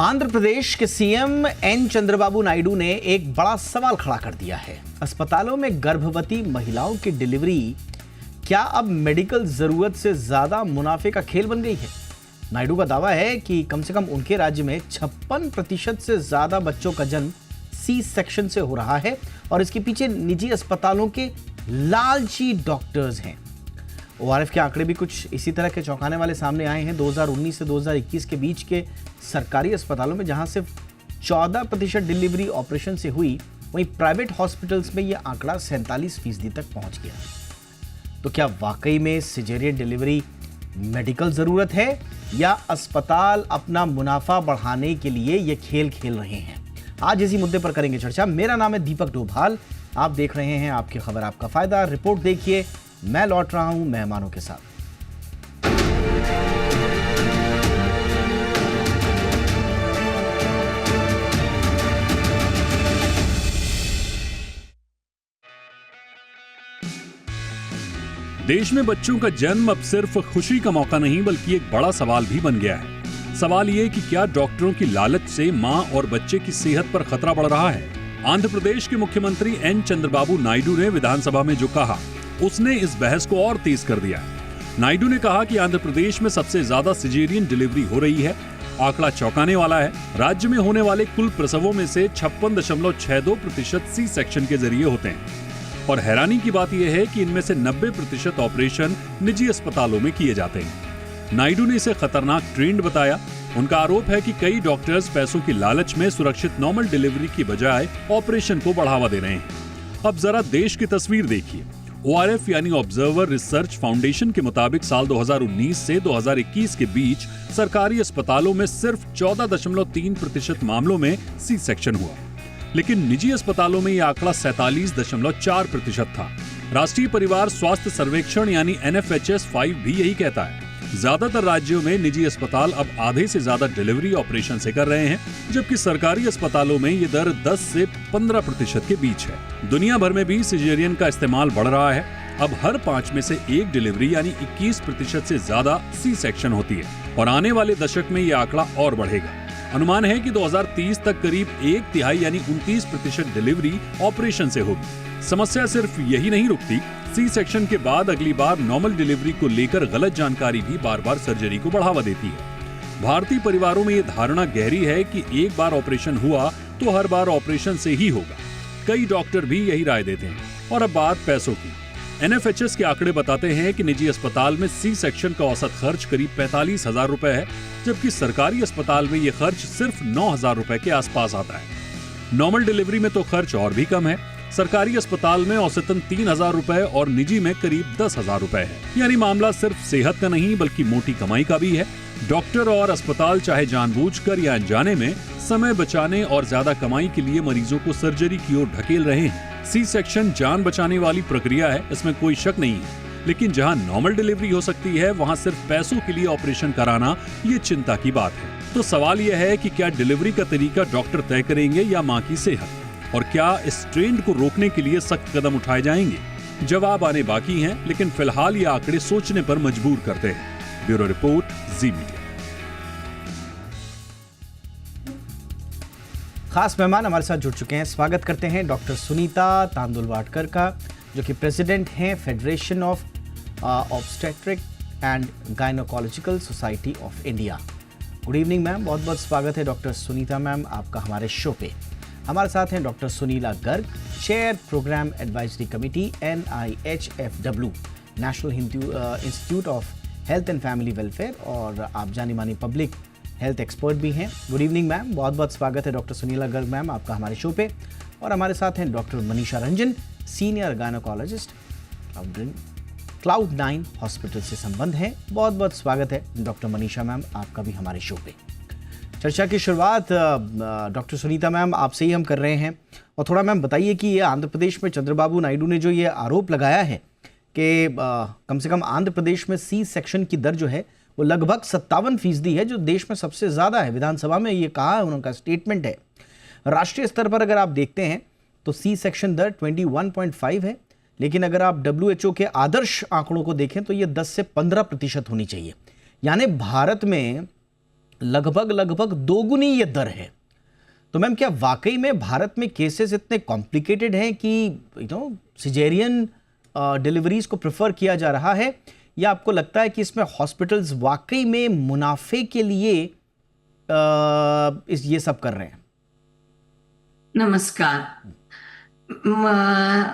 आंध्र प्रदेश के CM N Chandrababu Naidu ने एक बड़ा सवाल खड़ा कर दिया है। अस्पतालों में गर्भवती महिलाओं की डिलीवरी क्या अब मेडिकल जरूरत से ज्यादा मुनाफे का खेल बन गई है? नायडू का दावा है कि कम से कम उनके राज्य में 56% से ज्यादा बच्चों का जन्म सी सेक्शन से हो रहा है और इसके पीछे निजी अस्पतालों के लालची डॉक्टर्स हैं। ओआरएफ के आंकड़े भी कुछ इसी तरह के चौंकाने वाले सामने आए हैं। 2019 से 2021 के बीच के सरकारी अस्पतालों में जहां सिर्फ 14% डिलीवरी ऑपरेशन से हुई, वहीं प्राइवेट हॉस्पिटल्स में यह आंकड़ा 47% तक पहुंच गया। तो क्या वाकई में सिजेरियन डिलीवरी मेडिकल जरूरत है या अस्पताल अपना मुनाफा बढ़ाने के लिए यह खेल खेल रहे हैं? आज इसी मुद्दे पर करेंगे चर्चा। मेरा नाम है दीपक डोभाल, आप देख रहे हैं आपकी खबर आपका फायदा। रिपोर्ट देखिए, मैं लौट रहा हूं मेहमानों के साथ। देश में बच्चों का जन्म अब सिर्फ खुशी का मौका नहीं बल्कि एक बड़ा सवाल भी बन गया है। सवाल ये कि क्या डॉक्टरों की लालच से मां और बच्चे की सेहत पर खतरा बढ़ रहा है? आंध्र प्रदेश के मुख्यमंत्री एन चंद्रबाबू नायडू ने विधानसभा में जो कहा, उसने इस बहस को और तेज कर दिया। नायडू ने कहा कि आंध्र प्रदेश में सबसे ज्यादा सिजेरियन डिलीवरी हो रही है। आंकड़ा चौंकाने वाला है। राज्य में होने वाले कुल प्रसवों में से 56.62% सी सेक्शन के जरिए होते हैं और हैरानी की बात यह है कि इनमें से 90% ऑपरेशन निजी अस्पतालों में किए जाते हैं। नायडू ने इसे खतरनाक ट्रेंड बताया। उनका आरोप है कि कई डॉक्टर्स पैसों की लालच में सुरक्षित नॉर्मल डिलीवरी की बजाय ऑपरेशन को बढ़ावा दे रहे हैं। अब जरा देश की तस्वीर देखिए। ओआरएफ यानी ऑब्जर्वर रिसर्च फाउंडेशन के मुताबिक साल 2019 से 2021 के बीच सरकारी अस्पतालों में सिर्फ 14.3% मामलों में सी सेक्शन हुआ, लेकिन निजी अस्पतालों में यह आंकड़ा 47.4% था। राष्ट्रीय परिवार स्वास्थ्य सर्वेक्षण यानी NFHS 5 भी यही कहता है। ज्यादातर राज्यों में निजी अस्पताल अब आधे से ज्यादा डिलीवरी ऑपरेशन से कर रहे हैं, जबकि सरकारी अस्पतालों में ये दर 10 से 15% के बीच है। दुनिया भर में भी सिजेरियन का इस्तेमाल बढ़ रहा है। अब हर 5 में से एक डिलीवरी यानी 21% से ज्यादा सी सेक्शन होती है और आने वाले दशक में ये आंकड़ा और बढ़ेगा। अनुमान है कि 2030 तक करीब 1/3 यानी 29% डिलीवरी ऑपरेशन से होगी। समस्या सिर्फ यही नहीं रुकती। सी सेक्शन के बाद अगली बार नॉर्मल डिलीवरी को लेकर गलत जानकारी भी बार बार सर्जरी को बढ़ावा देती है। भारतीय परिवारों में ये धारणा गहरी है कि एक बार ऑपरेशन हुआ तो हर बार ऑपरेशन से ही होगा। कई डॉक्टर भी यही राय देते हैं। और अब बात पैसों की। NFHS के आंकड़े बताते हैं कि निजी अस्पताल में सी सेक्शन का औसत खर्च करीब 45,000 रुपए है, जबकि सरकारी अस्पताल में ये खर्च सिर्फ 9,000 रुपए के आसपास आता है। नॉर्मल डिलीवरी में तो खर्च और भी कम है। सरकारी अस्पताल में औसतन 3,000 रुपए और निजी में करीब 10,000 रुपए है। यानी मामला सिर्फ सेहत का नहीं बल्कि मोटी कमाई का भी है। डॉक्टर और अस्पताल चाहे जानबूझकर या अनजाने में समय बचाने और ज्यादा कमाई के लिए मरीजों को सर्जरी की ओर ढकेल रहे हैं। सी सेक्शन जान बचाने वाली प्रक्रिया है, इसमें कोई शक नहीं है, लेकिन जहां नॉर्मल डिलीवरी हो सकती है वहां सिर्फ पैसों के लिए ऑपरेशन कराना ये चिंता की बात है। तो सवाल यह है कि क्या डिलीवरी का तरीका डॉक्टर तय करेंगे या मां की सेहत, और क्या इस ट्रेंड को रोकने के लिए सख्त कदम उठाए जाएंगे? जवाब आने बाकी हैं, लेकिन फिलहाल ये आंकड़े सोचने पर मजबूर करते हैं। ब्यूरो रिपोर्ट, जी मीडिया। खास मेहमान हमारे साथ जुड़ चुके हैं। स्वागत करते हैं डॉक्टर सुनीता तांदुलवाडकर का, जो कि प्रेसिडेंट हैं federation of obstetric and gynaecological society of India. Good evening ma'am, बहुत बहुत स्वागत है डॉक्टर सुनीता मैम आपका हमारे शो पे। हमारे साथ हैं doctor Sunila Garg, chair program advisory committee NIHFW, national institute of health and family welfare, और आप जानी मानी पब्लिक हेल्थ एक्सपर्ट भी हैं। गुड इवनिंग मैम, बहुत बहुत स्वागत है डॉक्टर सुनीला गर्ग मैम आपका हमारे शो पे। और हमारे साथ हैं doctor Manisha Ranjan, senior gynaecologist, Cloud9 hospital से संबंध है। बहुत बहुत स्वागत है डॉक्टर मनीषा मैम आपका भी हमारे शो पे। चर्चा की शुरुआत डॉक्टर सुनीता मैम आपसे ही हम कर रहे हैं, और थोड़ा मैम बताइए कि ये आंध्र प्रदेश में चंद्रबाबू नायडू ने जो ये आरोप लगाया है कि कम से कम आंध्र प्रदेश में सी सेक्शन की दर जो है वो लगभग 57% है, जो देश में सबसे ज़्यादा है। विधानसभा में ये कहा है, उनका स्टेटमेंट है। राष्ट्रीय स्तर पर अगर आप देखते हैं तो सी सेक्शन दर 21.5 है, लेकिन अगर आप WHO के आदर्श आंकड़ों को देखें तो ये 10 से 15% होनी चाहिए। यानी भारत में लगभग दोगुनी ये दर है। तो मैम क्या वाकई में भारत में केसेस इतने कॉम्प्लिकेटेड हैं कि सिजेरियन डिलीवरीज को प्रेफर किया जा रहा है, या आपको लगता है कि इसमें हॉस्पिटल्स वाकई में मुनाफे के लिए ये सब कर रहे हैं? नमस्कार।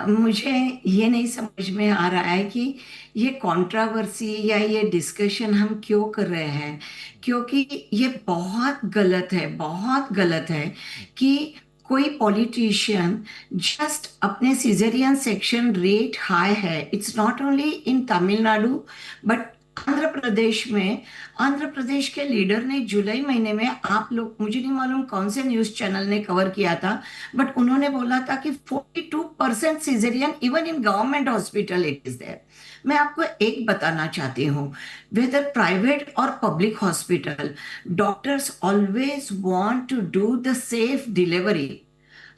मुझे ये नहीं समझ में आ रहा है कि ये कंट्रोवर्सी या ये डिस्कशन हम क्यों कर रहे हैं, क्योंकि ये बहुत गलत है, बहुत गलत है कि कोई पॉलिटिशियन जस्ट अपने सिजेरियन सेक्शन रेट हाई है। It's not only in Tamil Nadu but Andhra Pradesh के लीडर ने जुलाई महीने में, आप लोग, मुझे नहीं मालूम कौन से न्यूज चैनल ने कवर किया था, बट उन्होंने बोला था कि 42% caesarean even in government hospital it is there. मैं आपको एक बताना चाहती हूँ, वेदर प्राइवेट और public hospital, doctors always want to do the safe delivery.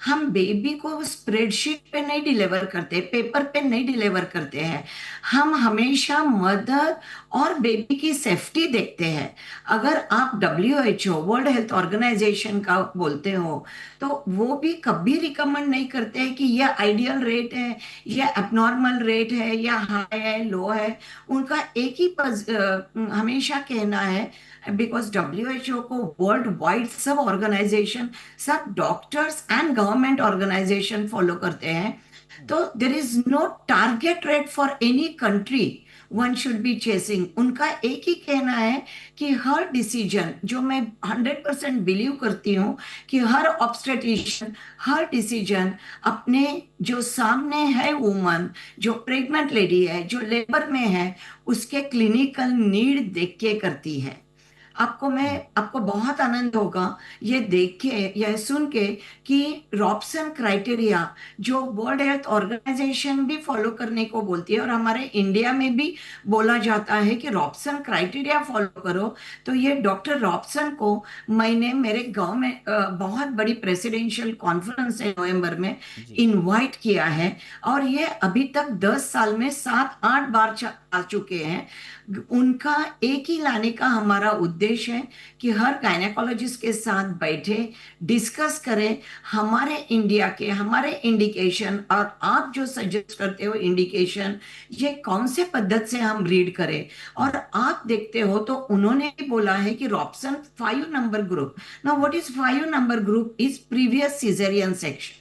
हम बेबी को स्प्रेडशीट पे नहीं डिलीवर करते, पेपर पे नहीं डिलीवर करते हैं। हम हमेशा मदर और बेबी की सेफ्टी देखते हैं। अगर आप WHO वर्ल्ड हेल्थ ऑर्गेनाइजेशन का बोलते हो तो वो भी कभी रिकमेंड नहीं करते हैं कि यह आइडियल रेट है, या एबनॉर्मल रेट है, या हाई है, लो है। उनका एक ही हमेशा कहना है, बिकॉज WHO को वर्ल्ड वाइड सब ऑर्गेनाइजेशन, सब doctors and government organization follow करते हैं। तो there is no target rate for any country one should be chasing. उनका एक ही कहना है कि हर डिसीजन, जो मैं 100% बिलीव करती हूँ कि हर ऑब्स्टेट्रिशियन, हर डिसीजन अपने जो सामने है वुमन, जो प्रेग्नेंट लेडी है, जो लेबर में है, उसके क्लिनिकल नीड देख के करती है। आपको बहुत आनंद होगा ये देख के या सुन के कि रॉबसन क्राइटेरिया, जो वर्ल्ड हेल्थ ऑर्गेनाइजेशन भी फॉलो करने को बोलती है और हमारे इंडिया में भी बोला जाता है कि रॉबसन क्राइटेरिया फॉलो करो, तो ये डॉक्टर रॉबसन को मैंने मेरे गांव में बहुत बड़ी प्रेसिडेंशियल कॉन्फ्रेंस है नवंबर में इनवाइट किया है, और ये अभी तक 10 साल में 7-8 बार आ चुके हैं। उनका एक ही लाने का हमारा उद्देश्य है कि हर गायनेकोलॉजिस्ट के साथ बैठे डिस्कस करें हमारे इंडिया के, हमारे इंडिकेशन, और आप जो सजेस्ट करते हो इंडिकेशन, ये कौन से पद्धति से हम रीड करें। और आप देखते हो तो उन्होंने भी बोला है कि Robson 5 number group. Now what is 5 number group? Is previous caesarean section.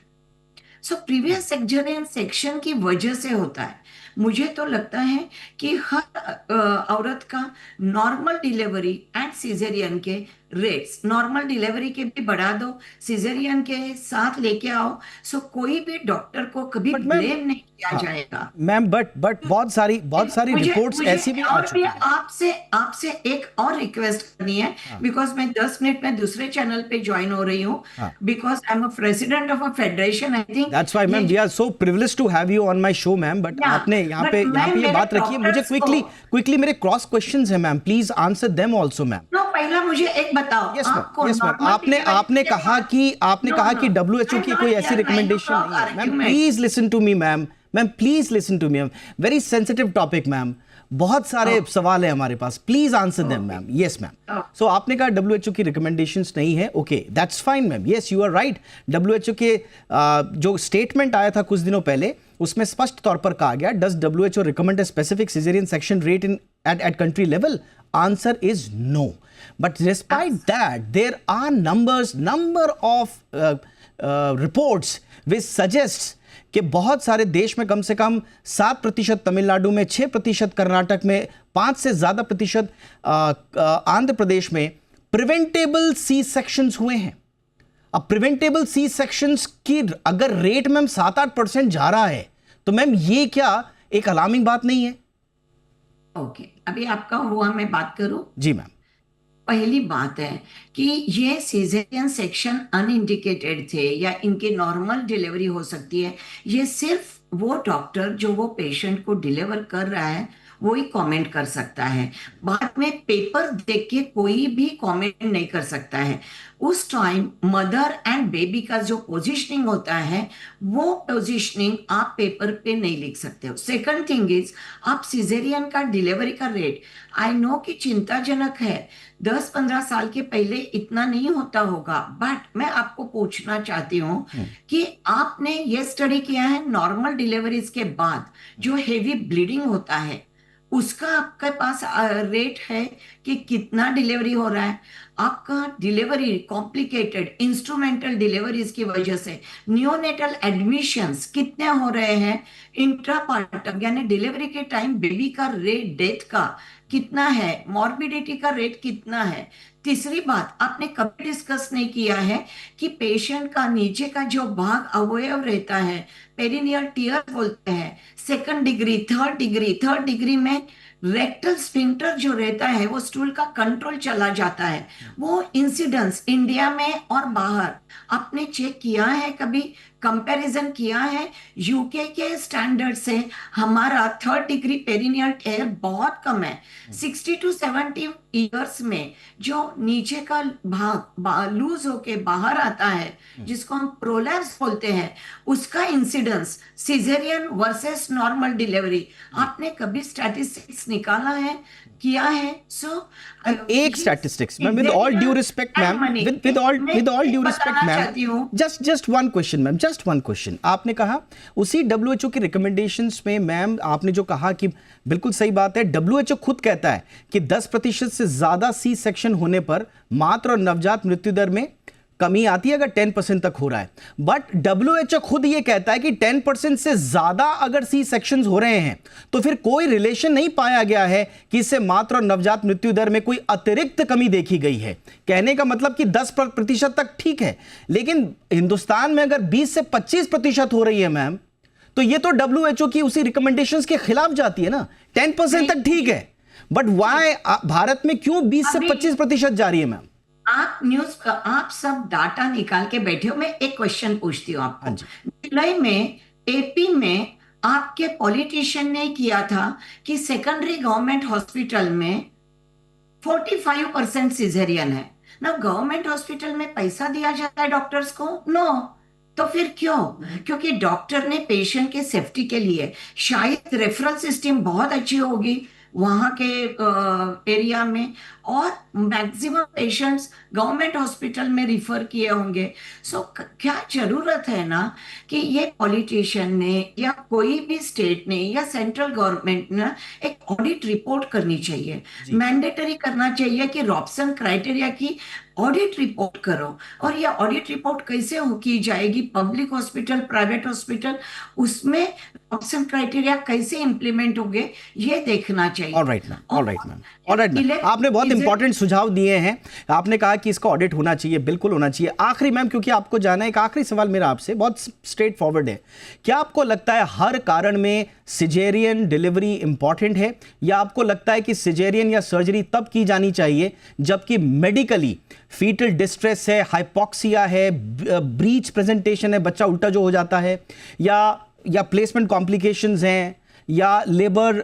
So previous caesarean section की वजह से होता है। मुझे तो लगता है कि हर औरत का नॉर्मल डिलीवरी एंड सिजेरियन के रेट्स, नॉर्मल डिलीवरी के भी बढ़ा दो, सिजेरियन के साथ लेके आओ, सो कोई भी डॉक्टर को कभी ब्लेम नहीं किया जाएगा। मैम बट बहुत सारी रिपोर्ट्स ऐसी भी आ चुकी हैं। आपसे एक और रिक्वेस्ट करनी है, बिकॉज मैं 10 मिनट में दूसरे चैनल पे ज्वाइन हो रही हूँ, because I am a president of a federation. I think that's why ma'am we are so privileged to have you on my show ma'am. But आपने यहाँ पे ये बात रखी है, मुझे क्विकली मेरे क्रॉस क्वेश्चंस हैं ma'am, please answer them also ma'am. No, पहला मुझे एक बताओ। यस मैम, आपने कहा कि WHO की कोई ऐसी रिकमेंडेशन नहीं है। Ma'am please listen to me ma'am, please listen to me ma'am, very sensitive topic ma'am, बहुत सारे सवाल है हमारे पास, please answer them ma'am. Yes ma'am. So आपने कहा WHO की रिकमेंडेशंस नहीं है, okay that's fine ma'am, yes you are right. WHO के जो स्टेटमेंट आया था कुछ दिनों पहले, उसमें स्पष्ट तौर पर कहा गया, does WHO recommend a specific caesarean section rate in at country level? Answer is no. But despite that, there are number of reports which suggests कि बहुत सारे देश में कम से कम 7% तमिलनाडु में, 6% कर्नाटक में, 5 से ज्यादा प्रतिशत आंध्र प्रदेश में प्रिवेंटेबल सी सेक्शंस हुए हैं। अब प्रिवेंटेबल सी सेक्शंस की अगर रेट मैम 7-8% जा रहा है, तो मैम ये क्या एक अलार्मिंग बात नहीं है? ओके, अभी आपका हुआ, मैं बात करूं? जी मैम। पहली बात है कि ये सिजेरियन सेक्शन अनइंडिकेटेड थे या इनकी नॉर्मल डिलीवरी हो सकती है, ये सिर्फ वो डॉक्टर जो वो पेशेंट को डिलीवर कर रहा है वो ही कमेंट कर सकता है। बाद में पेपर देख के कोई भी कमेंट नहीं कर सकता है। उस टाइम मदर एंड बेबी का जो पोजीशनिंग होता है वो पोजीशनिंग आप पेपर पे नहीं लिख सकते हो। सेकंड थिंग इज, आप सिजेरियन का डिलीवरी का रेट, आई नो कि चिंताजनक है, 10-15 साल के पहले इतना नहीं होता होगा, बट मैं आपको पूछना चाहती हूँ कि आपने ये स्टडी किया है नॉर्मल डिलीवरीज के बाद जो हेवी ब्लीडिंग होता है उसका आपके पास रेट है कि कितना डिलीवरी हो रहा है? आपका डिलीवरी कॉम्प्लिकेटेड इंस्ट्रूमेंटल डिलीवरीज की वजह से नियोनेटल एडमिशंस कितने हो रहे हैं? इंट्रापार्टम यानी डिलीवरी के टाइम बेबी का रेट डेथ का कितना है? मॉर्बिडिटी का रेट कितना है? तीसरी बात, आपने कभी डिस्कस नहीं किया है कि पेशेंट का नीचे का जो भाग अवयव रहता है, पेरिनियल टियर बोलते हैं, सेकंड डिग्री, थर्ड डिग्री में रेक्टल स्फिंक्टर जो रहता है वो स्टूल का कंट्रोल चला जाता है। वो इंसिडेंस इंडिया में और बाहर आपने चेक किया है? कभी कंपैरिजन किया है? यूके के स्टैंडर्ड से हमारा थर्ड डिग्री पेरिनियल टियर बहुत कम है। 60 to 70 ईयर्स में जो नीचे का भाग लूज होके बाहर आता है जिसको हम प्रोलैप्स बोलते हैं, उसका incidence caesarean versus normal delivery आपने कभी स्टैटिस्टिक्स निकाला है, किया है? एक statistics ma'am, with all due respect ma'am, with all due respect ma'am, just one question ma'am, just one question. आपने कहा उसी WHO की रिकमेंडेशंस में मैम, आपने जो कहा कि बिल्कुल सही बात है, WHO खुद कहता है कि 10% से ज्यादा सी सेक्शन होने पर मातृ और नवजात मृत्यु दर में कमी आती है अगर 10% तक हो रहा है। बट WHO खुद ये कहता है कि 10% से ज्यादा अगर सी सेक्शंस हो रहे हैं तो फिर कोई रिलेशन नहीं पाया गया है कि इससे मातृ और नवजात मृत्यु दर में कोई अतिरिक्त कमी देखी गई है। कहने का मतलब कि 10% तक ठीक है, लेकिन हिंदुस्तान में अगर 20 से 25% हो रही है मैम, तो ये तो WHO की उसी रिकमेंडेशंस के खिलाफ जाती है ना। 10% तक ठीक है, बट वाई भारत में क्यों 20 से 25% जा रही है मैम? आप सब डाटा निकाल के बैठे हो। मैं एक क्वेश्चन पूछती हूँ आपको। जुलाई में एपी में आपके पॉलिटिशियन ने किया था कि सेकेंडरी गवर्नमेंट हॉस्पिटल में 45% सिजेरियन है ना। गवर्नमेंट हॉस्पिटल में पैसा दिया जाता है डॉक्टर्स को? नो। तो फिर क्यों? क्योंकि डॉक्टर ने पेशेंट के सेफ्टी के लिए शायद रेफरल सिस्टम बहुत अच्छी होगी वहां के एरिया में, और मैक्सिमम पेशेंट्स गवर्नमेंट हॉस्पिटल में रिफर किए होंगे। सो क्या जरूरत है ना कि ये पॉलिटिशियन ने या कोई भी स्टेट ने या सेंट्रल गवर्नमेंट ने एक ऑडिट रिपोर्ट करनी चाहिए, मैंडेटरी करना चाहिए कि रॉबसन क्राइटेरिया की ऑडिट रिपोर्ट करो। और ये ऑडिट रिपोर्ट कैसे की जाएगी? पब्लिक हॉस्पिटल, प्राइवेट हॉस्पिटल, उसमें रॉबसन क्राइटेरिया कैसे इंप्लीमेंट होंगे ये देखना चाहिए। ऑलराइट मैम, आपने बहुत इंपॉर्टेंट सुझाव दिए हैं। आपने कहा कि इसका ऑडिट होना चाहिए, बिल्कुल होना चाहिए। आखिरी मैम, क्योंकि आपको जाना है, एक आखिरी सवाल मेरा आपसे बहुत स्ट्रेट फॉरवर्ड है। क्या आपको लगता है हर कारण में सिजेरियन डिलीवरी इंपॉर्टेंट है, या आपको लगता है कि सिजेरियन या सर्जरी तब की जानी चाहिए जबकि मेडिकली फीटल डिस्ट्रेस है, हाइपोक्सिया है, ब्रीच प्रेजेंटेशन है, बच्चा उल्टा जो हो जाता है, या प्लेसमेंट कॉम्प्लिकेशंस हैं, या लेबर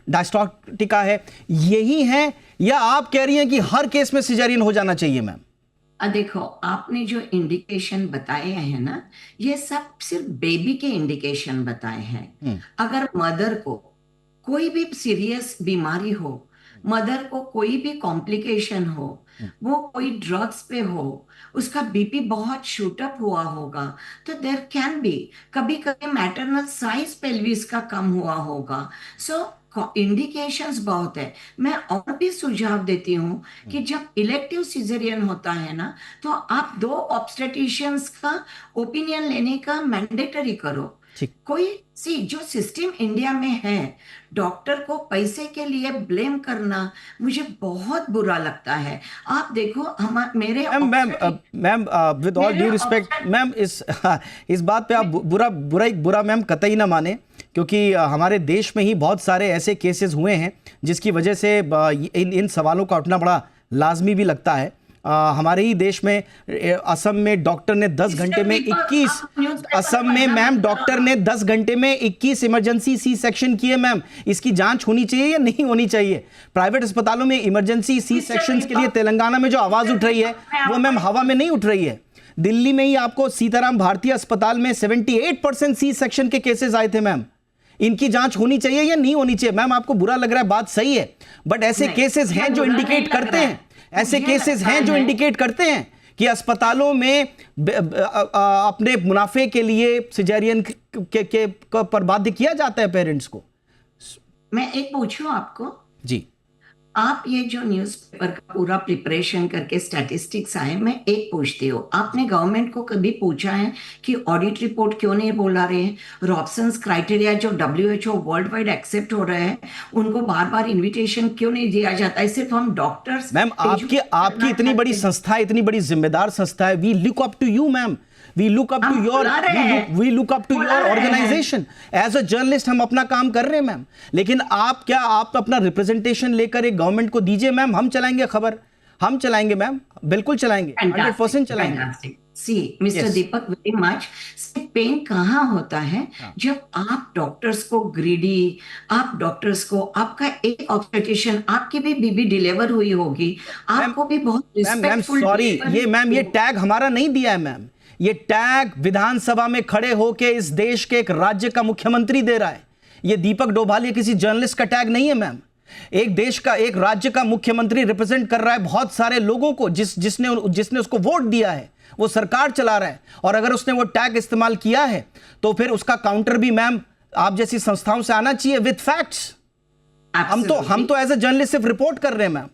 डायस्टॉटिका है, यही है, या आप कह रही हैं कि हर केस में सिजेरियन हो जाना चाहिए मैम? देखो, आपने जो इंडिकेशन बताए हैं ना, ये सब सिर्फ बेबी के इंडिकेशन बताए हैं। अगर मदर को कोई भी सीरियस बीमारी हो, मदर को कोई भी कॉम्प्लिकेशन हो, वो कोई ड्रग्स पे हो, उसका बीपी बहुत शूट अप हुआ होगा, तो देयर कैन बी कभी कभी मैटरनल साइज पेल्विस का कम हुआ होगा। सो इंडिकेशंस बहुत है। मैं और भी सुझाव देती हूँ कि जब इलेक्टिव सिजेरियन होता है ना, तो आप 2 ऑब्स्टेट्रिशियंस का ओपिनियन लेने का मैंडेटरी करो। कोई जो सिस्टम इंडिया में है, डॉक्टर को पैसे के लिए ब्लेम करना मुझे बहुत बुरा लगता है। आप देखो, मेरे ma'am with all due respect ma'am, इस बात पे आप बुरा मैम कतई ना माने, क्योंकि हमारे देश में ही बहुत सारे ऐसे केसेस हुए हैं जिसकी वजह से इन सवालों का उठना बड़ा लाजमी भी लगता है। हमारे ही देश में असम में डॉक्टर ने 10 घंटे में 21 असम में मैम डॉक्टर ने 10 घंटे में 21 इमरजेंसी सी सेक्शन किए मैम। इसकी जांच होनी चाहिए या नहीं होनी चाहिए? प्राइवेट अस्पतालों में इमरजेंसी सी सेक्शंस के लिए तेलंगाना में जो आवाज उठ रही है वो मैम हवा में नहीं उठ रही है। दिल्ली में ही आपको सीताराम भारतीय अस्पताल में 78% सी सेक्शन के केसेस आए थे मैम। इनकी जांच होनी चाहिए या नहीं होनी चाहिए? मैम आपको बुरा लग रहा है, बात सही है, बट ऐसे केसेस हैं जो इंडिकेट करते हैं, ऐसे केसेस हैं जो इंडिकेट करते हैं कि अस्पतालों में अपने मुनाफे के लिए सिजेरियन के पर बाध्य किया जाता है पेरेंट्स को। मैं एक पूछूं आपको जी, आप ये जो न्यूज़पेपर का पूरा प्रिपरेशन करके स्टैटिस्टिक्स आए, मैं एक पूछती हूँ, आपने गवर्नमेंट को कभी पूछा है कि ऑडिट रिपोर्ट क्यों नहीं बोला रहे हैं? रॉबसन्स क्राइटेरिया जो WHO वर्ल्ड वाइड एक्सेप्ट हो रहे हैं, उनको बार बार इनविटेशन क्यों नहीं दिया जाता है? सिर्फ हम डॉक्टर्स मैम आपकी इतनी बड़ी संस्था है, इतनी बड़ी जिम्मेदार संस्था है, we look up to you ma'am, we look up to your organization as a journalist। हम अपना काम कर रहे हैं मैम, लेकिन आप अपना रिप्रेजेंटेशन लेकर एक गवर्नमेंट को दीजिए मैम, हम चलाएंगे खबर, हम चलाएंगे मैम, बिल्कुल चलाएंगे, 100% चलाएंगे। सी मिस्टर दीपक, वेरी मच। पेन कहाँ होता है? जब आप डॉक्टर्स को ग्रीडी, आप डॉक्टर्स को, आपका एक ऑब्स्टेट्रिशियन, आपकी भी बीबी डिलीवर हुई होगी, आपको भी बहुत रिस्पेक्टफुल। सॉरी, ये टैग हमारा नहीं दिया है मैम, ये टैग विधानसभा में खड़े होके इस देश के एक राज्य का मुख्यमंत्री दे रहा है। ये दीपक डोभाल ये किसी जर्नलिस्ट का टैग नहीं है मैम। एक देश का, एक राज्य का मुख्यमंत्री रिप्रेजेंट कर रहा है बहुत सारे लोगों को, जिसने उसको वोट दिया है, वो सरकार चला रहा है, और अगर उसने वो टैग इस्तेमाल किया है तो फिर उसका काउंटर भी मैम आप जैसी संस्थाओं से आना चाहिए विद फैक्ट्स। हम तो एज ए जर्नलिस्ट सिर्फ रिपोर्ट कर रहे हैं मैम।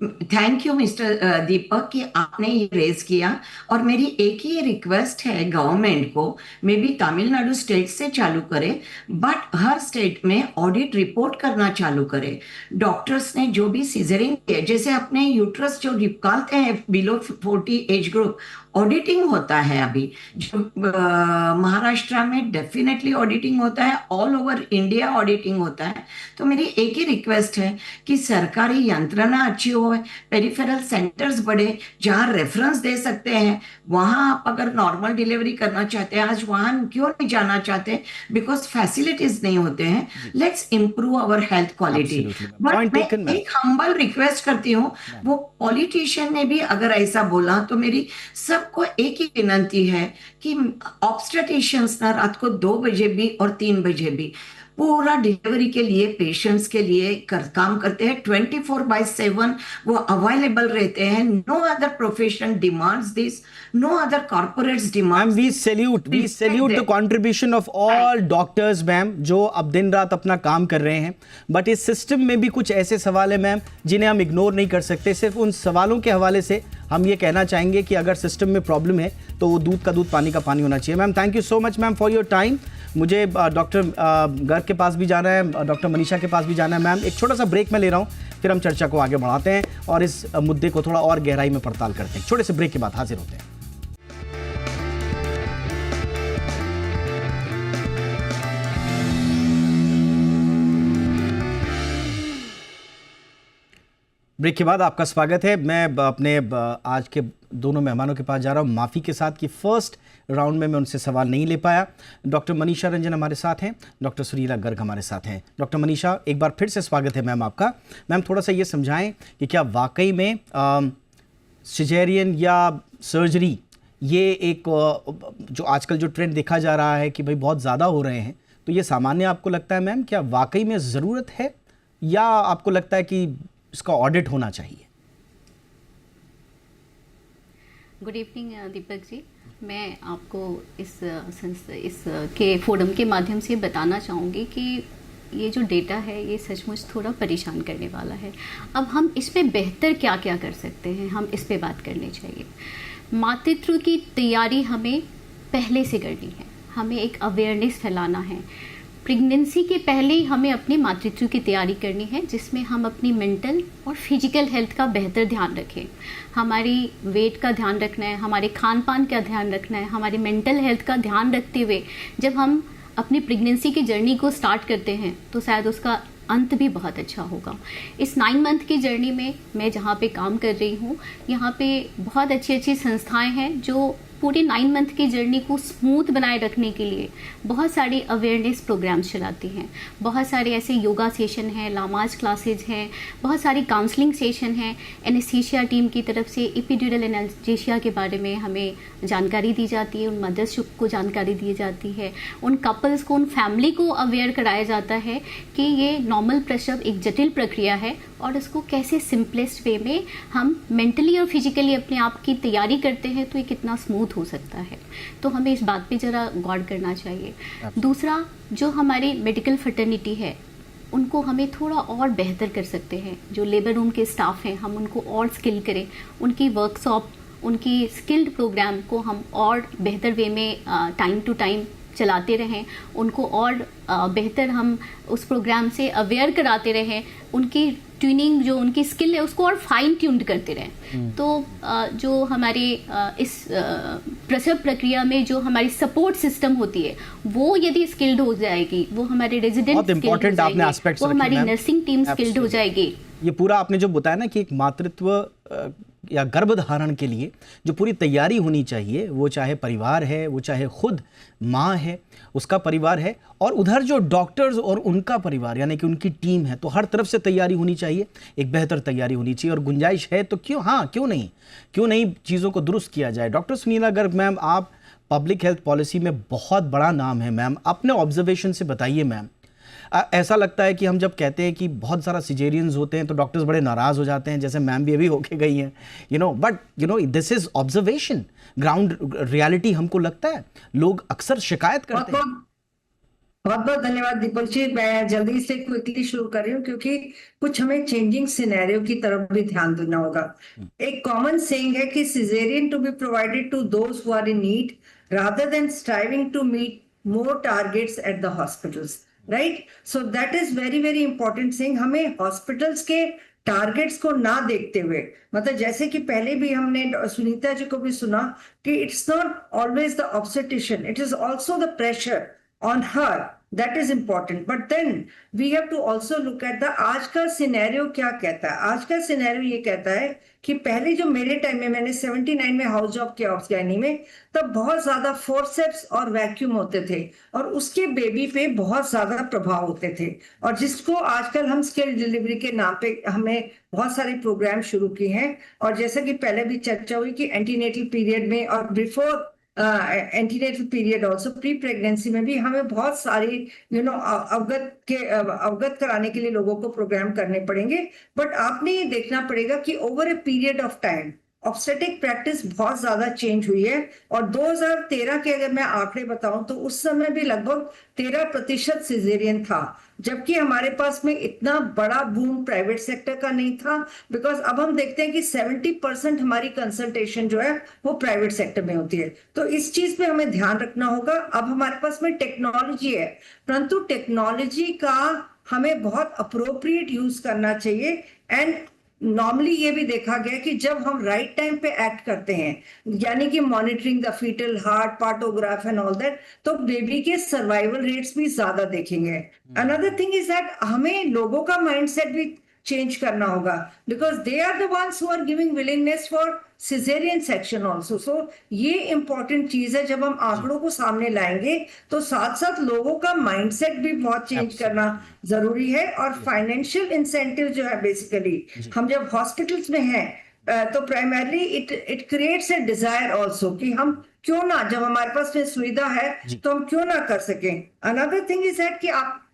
थैंक यू मिस्टर दीपक कि आपने ये रेज किया, और मेरी एक ही रिक्वेस्ट है गवर्नमेंट को, मे बी तमिलनाडु स्टेट से चालू करे, बट हर स्टेट में ऑडिट रिपोर्ट करना चालू करे। डॉक्टर्स ने जो भी सीजरिंग किया, जैसे अपने यूट्रस जो निकालते हैं बिलो 40 एज ग्रुप, ऑडिटिंग होता है अभी जो महाराष्ट्र में डेफिनेटली ऑडिटिंग होता है, ऑल ओवर इंडिया ऑडिटिंग होता है। तो मेरी एक ही रिक्वेस्ट है कि सरकारी यंत्रणा अच्छी हो, पेरिफेरल सेंटर्स बढ़े, जहां रेफरेंस दे सकते हैं, वहां आप अगर नॉर्मल डिलीवरी करना चाहते हैं, आज वहां क्यों नहीं जाना चाहते? बिकॉज फैसिलिटीज नहीं होते हैं। Let's improve our health quality. But मैं एक हम्बल रिक्वेस्ट करती हूँ, वो पॉलिटिशियन ने भी अगर ऐसा बोला तो मेरी सबको एक ही विनंती है कि ऑब्स्टेट्रिशियंस ना रात को 2 बजे भी और 3 बजे भी पूरा डिलीवरी के लिए, पेशेंट्स के लिए काम करते हैं, 24/7 वो अवेलेबल रहते हैं। No other profession demands this, no other corporates demands. We salute the contribution of all doctors ma'am, जो अब दिन रात अपना काम कर रहे हैं, बट इस सिस्टम में भी कुछ ऐसे सवाल है मैम जिन्हें हम इग्नोर नहीं कर सकते। सिर्फ उन सवालों के हवाले से हम ये कहना चाहेंगे कि अगर सिस्टम में प्रॉब्लम है तो वो दूध का दूध पानी का पानी होना चाहिए। Ma'am thank you so much ma'am for your time. मुझे डॉक्टर गर्ग के पास भी जाना है, डॉक्टर मनीषा के पास भी जाना है। मैम एक छोटा सा ब्रेक में ले रहा हूँ, फिर हम चर्चा को आगे बढ़ाते हैं और इस मुद्दे को थोड़ा और गहराई में पड़ताल करते हैं। छोटे से ब्रेक के बाद हाजिर होते हैं। ब्रेक के बाद आपका स्वागत है। मैं अपने आज के दोनों मेहमानों के पास जा रहा हूँ माफ़ी के साथ कि फर्स्ट राउंड में मैं उनसे सवाल नहीं ले पाया। डॉक्टर मनीषा रंजन हमारे साथ हैं, डॉक्टर सुरीला गर्ग हमारे साथ हैं। डॉक्टर मनीषा, एक बार फिर से स्वागत है मैम आपका। मैम थोड़ा सा ये समझाएं कि क्या वाकई में सिजेरियन या सर्जरी ये एक जो आजकल जो ट्रेंड देखा जा रहा है कि भाई बहुत ज़्यादा हो रहे हैं, तो ये सामान्य आपको लगता है मैम? क्या वाकई में ज़रूरत है या आपको लगता है कि इसका ऑडिट होना चाहिए? गुड इवनिंग दीपक जी, मैं आपको इस के फोरम के माध्यम से बताना चाहूँगी कि ये जो डेटा है ये सचमुच थोड़ा परेशान करने वाला है। अब हम इस पे बेहतर क्या क्या कर सकते हैं, हम इस पे बात करनी चाहिए। मातृत्व की तैयारी हमें पहले से करनी है, हमें एक अवेयरनेस फैलाना है। प्रेगनेंसी के पहले ही हमें अपने मातृत्व की तैयारी करनी है, जिसमें हम अपनी मेंटल और फिजिकल हेल्थ का बेहतर ध्यान रखें। हमारी वेट का ध्यान रखना है, हमारे खान पान का ध्यान रखना है, हमारी मेंटल हेल्थ का ध्यान रखते हुए जब हम अपनी प्रेगनेंसी की जर्नी को स्टार्ट करते हैं तो शायद उसका अंत भी बहुत अच्छा होगा। इस 9 मंथ की जर्नी में मैं जहाँ पे काम कर रही हूँ, यहाँ पे बहुत अच्छी अच्छी संस्थाएं हैं जो पूरी 9 मंथ की जर्नी को स्मूथ बनाए रखने के लिए बहुत सारी अवेयरनेस प्रोग्राम्स चलाती हैं। बहुत सारे ऐसे योगा सेशन हैं, लामाज क्लासेज हैं, बहुत सारी काउंसलिंग सेशन हैं। एनेस्थीसिया टीम की तरफ से एपिड्यूरल एनास्थीसिया के बारे में हमें जानकारी दी जाती है, उन मदर्स को जानकारी दी जाती है, उन कपल्स को, उन फैमिली को अवेयर कराया जाता है कि ये नॉर्मल प्रसव एक जटिल प्रक्रिया है और इसको कैसे सिंपलेस्ट वे में हम मेंटली और फिजिकली अपने आप की तैयारी करते हैं तो ये कितना स्मूथ हो सकता है। तो हमें इस बात पे ज़रा गौर करना चाहिए। दूसरा, जो हमारी मेडिकल फर्टर्निटी है उनको हमें थोड़ा और बेहतर कर सकते हैं। जो लेबर रूम के स्टाफ हैं हम उनको और स्किल करें, उनकी वर्कशॉप, उनकी स्किल्ड प्रोग्राम को हम और बेहतर वे में टाइम टू टाइम चलाते रहें, उनको और बेहतर हम उस प्रोग्राम से अवेयर कराते रहें, उनकी ट्यूनिंग जो उनकी स्किल है उसको और फाइन ट्यून्ड करते रहें। तो जो हमारे इस प्रसव प्रक्रिया में जो हमारी सपोर्ट सिस्टम होती है वो यदि स्किल्ड हो जाएगी, वो हमारे रेजिडेंट स्किल्ड हो जाएगी, वो हमारी नर्सिंग टीम स्किल्ड हो जाएगी। ये पूरा आपने जो बताया ना कि एक मातृत्व या गर्भधारण के लिए जो पूरी तैयारी होनी चाहिए, वो चाहे परिवार है, वो चाहे खुद माँ है, उसका परिवार है, और उधर जो डॉक्टर्स और उनका परिवार यानी कि उनकी टीम है, तो हर तरफ से तैयारी होनी चाहिए, एक बेहतर तैयारी होनी चाहिए। और गुंजाइश है तो क्यों नहीं चीज़ों को दुरुस्त किया जाए। डॉक्टर सुनीला गर्ग मैम, आप पब्लिक हेल्थ पॉलिसी में बहुत बड़ा नाम है मैम, अपने ऑब्जर्वेशन से बताइए मैम। ऐसा लगता है कि हम जब कहते हैं कि बहुत सारा सिजेरियंस होते हैं तो डॉक्टर्स बड़े नाराज़ हो जाते हैं, जैसे मैम भी अभी होके गई हैं, but this is observation, ground reality. हमको लगता है लोग अक्सर शिकायत करते हैं। बहुत बहुत धन्यवाद दीपक जी। मैं जल्दी से क्विकली शुरू कर रही हूँ क्योंकि कुछ हमें चेंजिंग सिनेरियो की तरफ भी ध्यान देना होगा। एक कॉमन सेइंग है कि caesarean to be provided to those who are in need rather than striving to meet more targets at the hospitals, right? So that is very very important thing. हमें हॉस्पिटल्स के targets को ना देखते हुए, मतलब जैसे कि पहले भी हमने सुनीता जी को भी सुना कि it's not always the obstetrician, it is also the pressure on her, that is important, but then we have to also look at the आज का सिनेरियो क्या कहता है। आज का सिनेरियो ये कहता है कि पहले जो मेरे टाइम में, मैंने 79 में हाउस जॉब किया ऑब्स्टेट्रिक में, तब बहुत ज्यादा फोर्सेप्स और वैक्यूम होते थे और उसके बेबी पे बहुत ज्यादा प्रभाव होते थे, और जिसको आजकल हम स्किल डिलीवरी के नाम पे हमने बहुत सारे प्रोग्राम शुरू किए हैं। और जैसा कि पहले भी चर्चा हुई कि एंटीनेटल पीरियड में और before antenatal period also, pre pregnancy में भी हमें बहुत सारी अवगत कराने के लिए लोगों को प्रोग्राम करने पड़ेंगे। बट आपने ये देखना पड़ेगा कि over a period of time obstetric practice बहुत ज्यादा चेंज हुई है। और 2013 के अगर मैं आंकड़े बताऊं तो उस समय भी लगभग 13% सिजेरियन था, जबकि हमारे पास में इतना बड़ा बूम प्राइवेट सेक्टर का नहीं था। बिकॉज अब हम देखते हैं कि 70% हमारी कंसल्टेशन जो है वो प्राइवेट सेक्टर में होती है। तो इस चीज पे हमें ध्यान रखना होगा। अब हमारे पास में टेक्नोलॉजी है, परंतु टेक्नोलॉजी का हमें बहुत अप्रोप्रिएट यूज करना चाहिए। एंड नॉर्मली ये भी देखा गया कि जब हम राइट टाइम पे एक्ट करते हैं, यानी कि monitoring the fetal heart, partograph and all that, तो बेबी के सर्वाइवल रेट्स भी ज्यादा देखेंगे। अनदर थिंग इज दैट हमें लोगों का माइंडसेट भी चेंज करना होगा, because they are the ones who are giving willingness for caesarean section also. So ये इंपॉर्टेंट चीज है। जब हम आंकड़ों को सामने लाएंगे तो साथ साथ लोगों का माइंडसेट भी बहुत चेंज करना जरूरी है। और फाइनेंशियल इंसेंटिव जो है, बेसिकली हम जब हॉस्पिटल्स में हैं तो primarily it creates a Dzire also कि हम क्यों ना, जब हमारे पास में सुविधा है तो हम क्यों ना कर सकें। अनदर थिंग इज दैट कि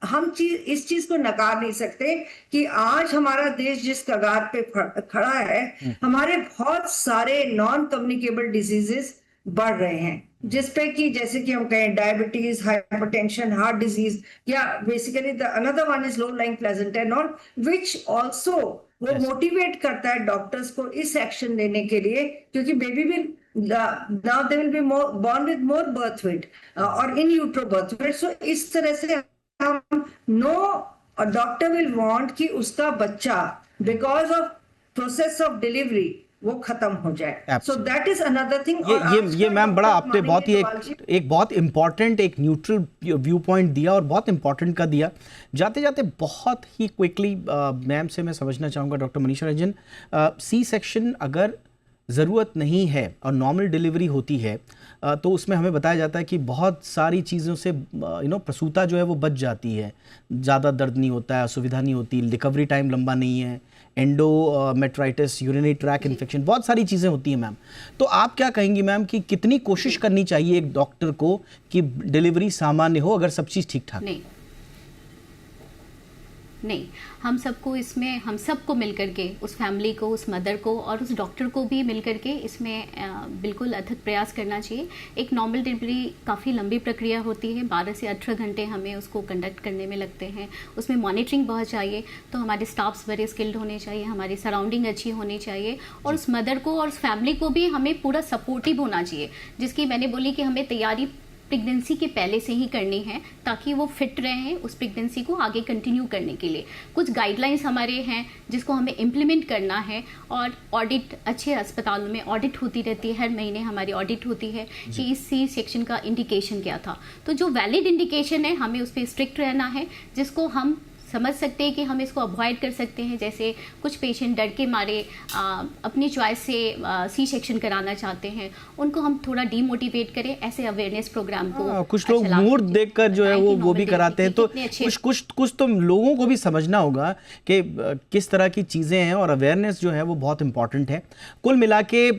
हम इस चीज को नकार नहीं सकते कि आज हमारा देश जिस कगार पे खड़ा है, हमारे बहुत सारे नॉन कम्युनिकेबल डिजीजेस बढ़ रहे हैं, जिसपे कि जैसे कि हम कहें डायबिटीज, हाइपरटेंशन, हार्ट डिजीज, या basically the another one is low lying placenta non, which also वो मोटिवेट करता है डॉक्टर्स को इस एक्शन लेने के लिए, क्योंकि बेबी भी now they will be born with more birth weight or in utero birth weight. So इस तरह से हम डॉक्टर will want कि उसका बच्चा because of process of delivery वो खत्म हो जाए। सो Absolutely. That is another thing. ये मैम बड़ा आपने बहुत ही एक बहुत इंपॉर्टेंट एक न्यूट्रल व्यू पॉइंट दिया और बहुत इंपॉर्टेंट का दिया। जाते जाते बहुत ही क्विकली मैम से मैं समझना चाहूँगा, doctor Manisha Ranjan, C section अगर ज़रूरत नहीं है और नॉर्मल डिलीवरी होती है तो उसमें हमें बताया जाता है कि बहुत सारी चीज़ों से प्रसूता जो है वो बच जाती है, ज़्यादा दर्द नहीं होता है, असुविधा नहीं होती, रिकवरी टाइम लंबा नहीं है, एंडोमेट्राइटिस, यूरिनरी ट्रैक इन्फेक्शन, बहुत सारी चीज़ें होती हैं मैम। तो आप क्या कहेंगी मैम कि कितनी कोशिश करनी चाहिए एक डॉक्टर को कि डिलीवरी सामान्य हो अगर सब चीज़ ठीक ठाक? नहीं, हम सबको मिलकर के, उस फैमिली को, उस मदर को और उस डॉक्टर को भी मिलकर के इसमें बिल्कुल अथक प्रयास करना चाहिए। एक नॉर्मल डिलीवरी काफ़ी लंबी प्रक्रिया होती है, 12 से 18 घंटे हमें उसको कंडक्ट करने में लगते हैं। उसमें मॉनिटरिंग बहुत चाहिए, तो हमारे स्टाफ्स बड़े स्किल्ड होने चाहिए, हमारी सराउंडिंग अच्छी होनी चाहिए और उस मदर को और उस फैमिली को भी हमें पूरा सपोर्टिव होना चाहिए, जिसकी मैंने बोली कि हमें तैयारी प्रेगनेंसी के पहले से ही करनी है ताकि वो फिट रहें उस प्रेगनेंसी को आगे कंटिन्यू करने के लिए। कुछ गाइडलाइंस हमारे हैं जिसको हमें इम्प्लीमेंट करना है और ऑडिट, अच्छे अस्पतालों में ऑडिट होती रहती है, हर महीने हमारी ऑडिट होती है कि इस सी सेक्शन का इंडिकेशन क्या था। तो जो वैलिड इंडिकेशन है हमें उस पर स्ट्रिक्ट रहना है, जिसको हम समझ सकते हैं कि हम इसको अवॉइड कर सकते हैं। जैसे कुछ पेशेंट डर के मारे अपनी चॉइस से सी सेक्शन कराना चाहते हैं, उनको हम थोड़ा डीमोटिवेट करें, ऐसे अवेयरनेस प्रोग्राम को कुछ लोग मूड देखकर जो है वो भी कराते हैं। तो कुछ तो लोगों को भी समझना होगा कि किस तरह की चीज़ें हैं और अवेयरनेस जो है वो बहुत इंपॉर्टेंट है। कुल मिला के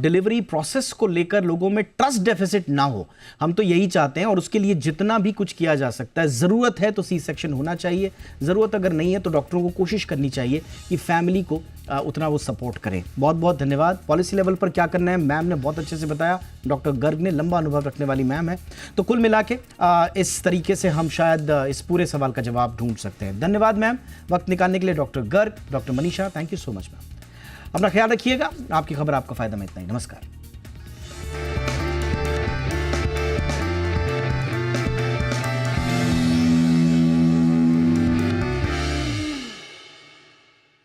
डिलीवरी प्रोसेस को लेकर लोगों में ट्रस्ट डेफिसिट ना हो, हम तो यही चाहते हैं और उसके लिए जितना भी कुछ किया जा सकता है, ज़रूरत है तो सी सेक्शन होना चाहिए, ज़रूरत अगर नहीं है तो डॉक्टरों को कोशिश करनी चाहिए कि फैमिली को उतना वो सपोर्ट करें। बहुत बहुत धन्यवाद। पॉलिसी लेवल पर क्या करना है मैम ने बहुत अच्छे से बताया, डॉक्टर गर्ग ने, लंबा अनुभव रखने वाली मैम है। तो कुल मिला के इस तरीके से हम शायद इस पूरे सवाल का जवाब ढूंढ सकते हैं। धन्यवाद मैम वक्त निकालने के लिए। Doctor Garg, doctor Manisha, thank you so much ma'am. अपना ख्याल रखिएगा। आपकी खबर आपका फ़ायदा में इतना ही। नमस्कार।